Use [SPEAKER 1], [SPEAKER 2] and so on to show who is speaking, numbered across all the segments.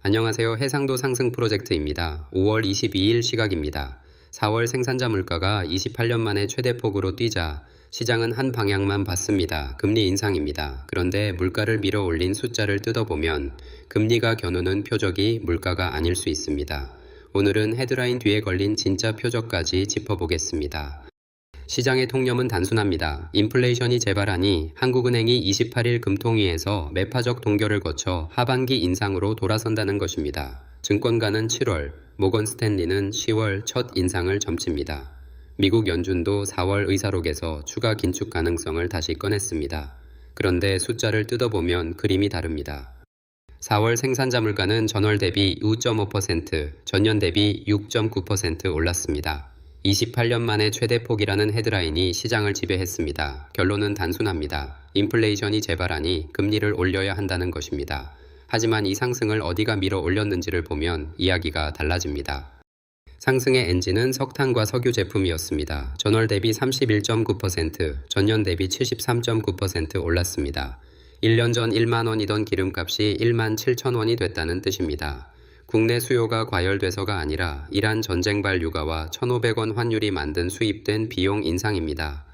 [SPEAKER 1] 안녕하세요. 해상도 상승 프로젝트입니다. 5월 22일 시각입니다. 4월 생산자 물가가 28년 만에 최대폭으로 뛰자 시장은 한 방향만 봤습니다. 금리 인상입니다. 그런데 물가를 밀어 올린 숫자를 뜯어보면 금리가 겨누는 표적이 물가가 아닐 수 있습니다. 오늘은 헤드라인 뒤에 걸린 진짜 표적까지 짚어보겠습니다. 시장의 통념은 단순합니다. 인플레이션이 재발하니 한국은행이 28일 금통위에서 매파적 동결을 거쳐 하반기 인상으로 돌아선다는 것입니다. 증권가는 7월, 모건 스탠리는 10월 첫 인상을 점칩니다. 미국 연준도 4월 의사록에서 추가 긴축 가능성을 다시 꺼냈습니다. 그런데 숫자를 뜯어보면 그림이 다릅니다. 4월 생산자 물가는 전월 대비 5.5%, 전년 대비 6.9% 올랐습니다. 28년 만에 최대폭이라는 헤드라인이 시장을 지배했습니다. 결론은 단순합니다. 인플레이션이 재발하니 금리를 올려야 한다는 것입니다. 하지만 이 상승을 어디가 밀어 올렸는지를 보면 이야기가 달라집니다. 상승의 엔진은 석탄과 석유 제품이었습니다. 전월 대비 31.9%, 전년 대비 73.9% 올랐습니다. 1년 전 1만 원이던 기름값이 1만 7천 원이 됐다는 뜻입니다. 국내 수요가 과열돼서가 아니라 이란 전쟁발 유가와 1,500원 환율이 만든 수입된 비용 인상입니다.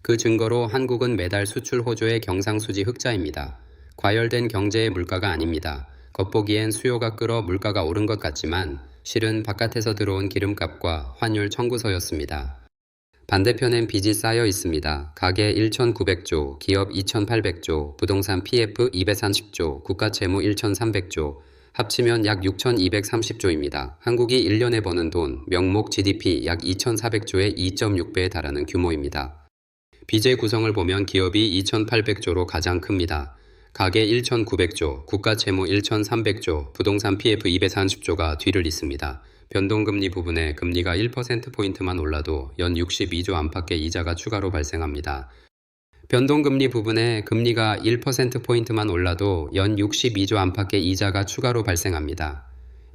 [SPEAKER 1] 그 증거로 한국은 매달 수출 호조의 경상수지 흑자입니다. 과열된 경제의 물가가 아닙니다. 겉보기엔 수요가 끌어 물가가 오른 것 같지만 실은 바깥에서 들어온 기름값과 환율 청구서였습니다. 반대편엔 빚이 쌓여 있습니다. 가계 1,900조, 기업 2,800조, 부동산 PF 230조, 국가채무 1,300조, 합치면 약 6,230조입니다. 한국이 1년에 버는 돈, 명목 GDP 약 2,400조의 2.6배에 달하는 규모입니다. 빚의 구성을 보면 기업이 2,800조로 가장 큽니다. 가계 1,900조, 국가채무 1,300조, 부동산 PF 230조가 뒤를 잇습니다. 변동금리 부분에 금리가 1%포인트만 올라도 연 62조 안팎의 이자가 추가로 발생합니다. 변동금리 부분에 금리가 1%포인트만 올라도 연 62조 안팎의 이자가 추가로 발생합니다.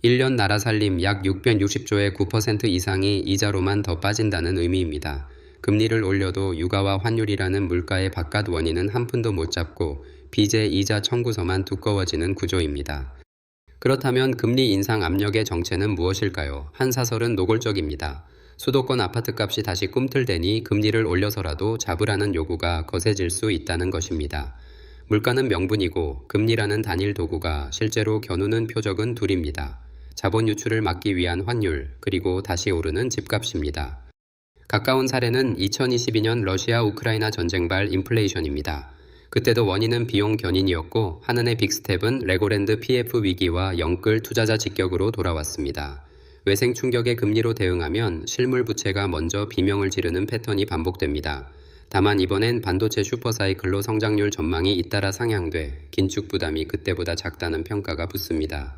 [SPEAKER 1] 1년 나라 살림 약 660조의 9% 이상이 이자로만 더 빠진다는 의미입니다. 금리를 올려도 유가와 환율이라는 물가의 바깥 원인은 한 푼도 못 잡고 빚의 이자 청구서만 두꺼워지는 구조입니다. 그렇다면 금리 인상 압력의 정체는 무엇일까요? 한 사설은 노골적입니다. 수도권 아파트값이 다시 꿈틀대니 금리를 올려서라도 잡으라는 요구가 거세질 수 있다는 것입니다. 물가는 명분이고 금리라는 단일 도구가 실제로 겨누는 표적은 둘입니다. 자본 유출을 막기 위한 환율, 그리고 다시 오르는 집값입니다. 가까운 사례는 2022년 러시아 우크라이나 전쟁발 인플레이션입니다. 그때도 원인은 비용 견인이었고 한은의 빅스텝은 레고랜드 PF 위기와 영끌 투자자 직격으로 돌아왔습니다. 외생 충격의 금리로 대응하면 실물 부채가 먼저 비명을 지르는 패턴이 반복됩니다. 다만 이번엔 반도체 슈퍼사이클로 성장률 전망이 잇따라 상향돼 긴축 부담이 그때보다 작다는 평가가 붙습니다.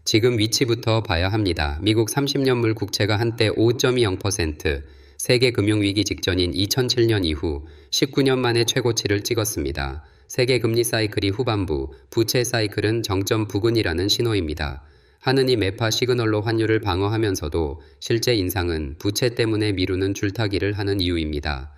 [SPEAKER 1] 지금 위치부터 봐야 합니다. 미국 30년물 국채가 한때 5.20%, 세계 금융위기 직전인 2007년 이후 19년 만에 최고치를 찍었습니다. 세계 금리 사이클이 후반부, 부채 사이클은 정점 부근이라는 신호입니다. 한은이 매파 시그널로 환율을 방어하면서도 실제 인상은 부채 때문에 미루는 줄타기를 하는 이유입니다.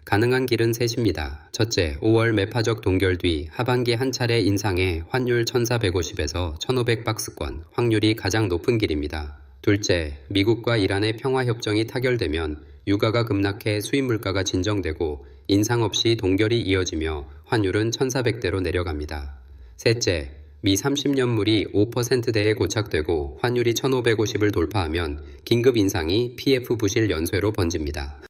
[SPEAKER 1] 가능한 길은 셋입니다. 첫째, 5월 매파적 동결 뒤 하반기 한 차례 인상에 환율 1,450에서 1,500박스권, 확률이 가장 높은 길입니다. 둘째, 미국과 이란의 평화협정이 타결되면 유가가 급락해 수입 물가가 진정되고 인상 없이 동결이 이어지며 환율은 1,400대로 내려갑니다. 셋째, 미 30년물이 5%대에 고착되고 환율이 1,550을 돌파하면 긴급 인상이 PF 부실 연쇄로 번집니다.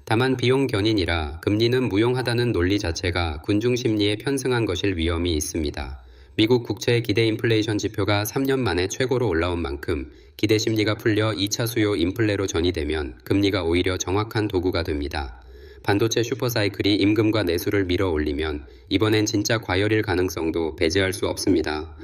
[SPEAKER 1] 다만 비용 견인이라 금리는 무용하다는 논리 자체가 군중 심리에 편승한 것일 위험이 있습니다. 미국 국채 기대 인플레이션 지표가 3년 만에 최고로 올라온 만큼 기대 심리가 풀려 2차 수요 인플레로 전이되면 금리가 오히려 정확한 도구가 됩니다. 반도체 슈퍼사이클이 임금과 내수를 밀어 올리면 이번엔 진짜 과열일 가능성도 배제할 수 없습니다.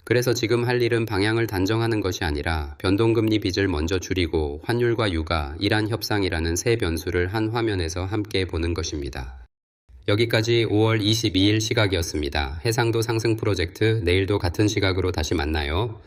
[SPEAKER 1] 그래서 지금 할 일은 방향을 단정하는 것이 아니라 변동금리 빚을 먼저 줄이고 환율과 유가, 이란 협상이라는 새 변수를 한 화면에서 함께 보는 것입니다. 여기까지 5월 22일 시각이었습니다. 해상도 상승 프로젝트, 내일도 같은 시각으로 다시 만나요.